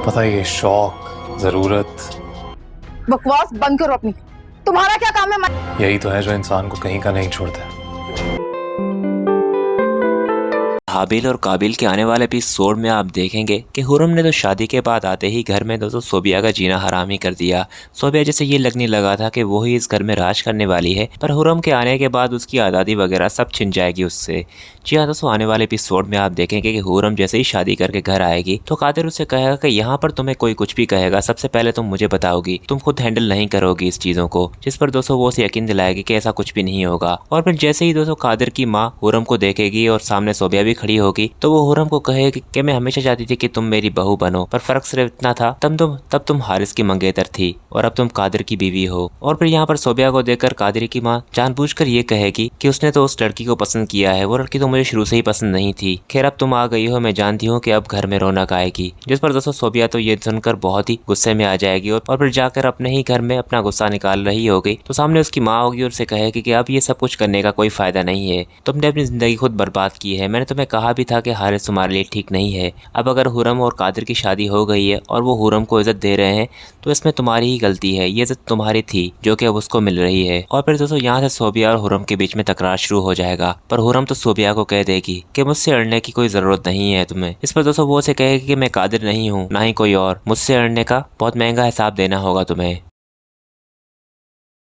पता है ये शौक, जरूरत, बकवास बंद करो अपनी। तुम्हारा क्या काम है? यही तो है जो इंसान को कहीं का नहीं छोड़ता है। हाबिल और काबिल के आने वाले एपिसोड में आप देखेंगे कि हुरम ने तो शादी के बाद आते ही घर में दोस्तों सोबिया का जीना हराम ही कर दिया। सोबिया जैसे ये लगने लगा था कि वो ही इस घर में राज करने वाली है, पर हुरम के आने के बाद उसकी आज़ादी वगैरह सब छिन जाएगी उससे। जी हाँ दोस्तों, आने वाले एपिसोड में आप देखेंगे कि हुरम जैसे ही शादी करके घर आएगी तो कादिर उसे कहेगा कि यहाँ पर तुम्हें कोई कुछ भी कहेगा सबसे पहले तुम मुझे बताओगी, तुम खुद हैंडल नहीं करोगी इस चीज़ों को। जिस पर दोस्तों वो उसे यकीन दिलाएगी कि ऐसा कुछ भी नहीं होगा। और फिर जैसे ही दोस्तों कादिर की माँ हुरम को देखेगी और सामने सोबिया भी खड़ी होगी तो वो हुरम को कहेगी कि मैं हमेशा चाहती थी कि तुम मेरी बहू बनो, पर फर्क सिर्फ इतना था तब तुम हारिस की मंगेतर थी और अब तुम कादिर की बीवी हो। और फिर यहाँ पर सोबिया को देखकर कादिर की माँ जानबूझकर ये कहेगी कि उसने तो उस लड़की को पसंद किया है, वो लड़की तो मुझे शुरू से ही पसंद नहीं थी। खैर अब तुम आ गई हो, मैं जानती हूँ कि अब घर में रौनक आएगी। जिस पर दोस्तों सोबिया तो ये सुनकर बहुत ही गुस्से में आ जाएगी और फिर जाकर अपने ही घर में अपना गुस्सा निकाल रही होगी तो सामने उसकी माँ होगी और उसे कहेगी कि अब ये सब कुछ करने का कोई फायदा नहीं है, तुमने अपनी जिंदगी खुद बर्बाद की है। मैंने तुम्हें कहा भी था कि हारिस तुम्हारे लिए ठीक नहीं है। अब अगर हुरम और कादिर की शादी हो गई है और वो हुरम को इज्जत दे रहे हैं तो इसमें तुम्हारी ही गलती है, ये इज्जत तुम्हारी थी जो कि अब उसको मिल रही है। और फिर दोस्तों यहाँ से सोबिया और हुरम के बीच में तकरार शुरू हो जाएगा, पर हुरम तो सोबिया को कह देगी कि मुझसे अड़ने की कोई जरूरत नहीं है तुम्हें। इस पर दोस्तों वो उसे कहेगी कि मैं कादिर नहीं हूँ ना ही कोई और, मुझसे अड़ने का बहुत महंगा हिसाब देना होगा तुम्हें।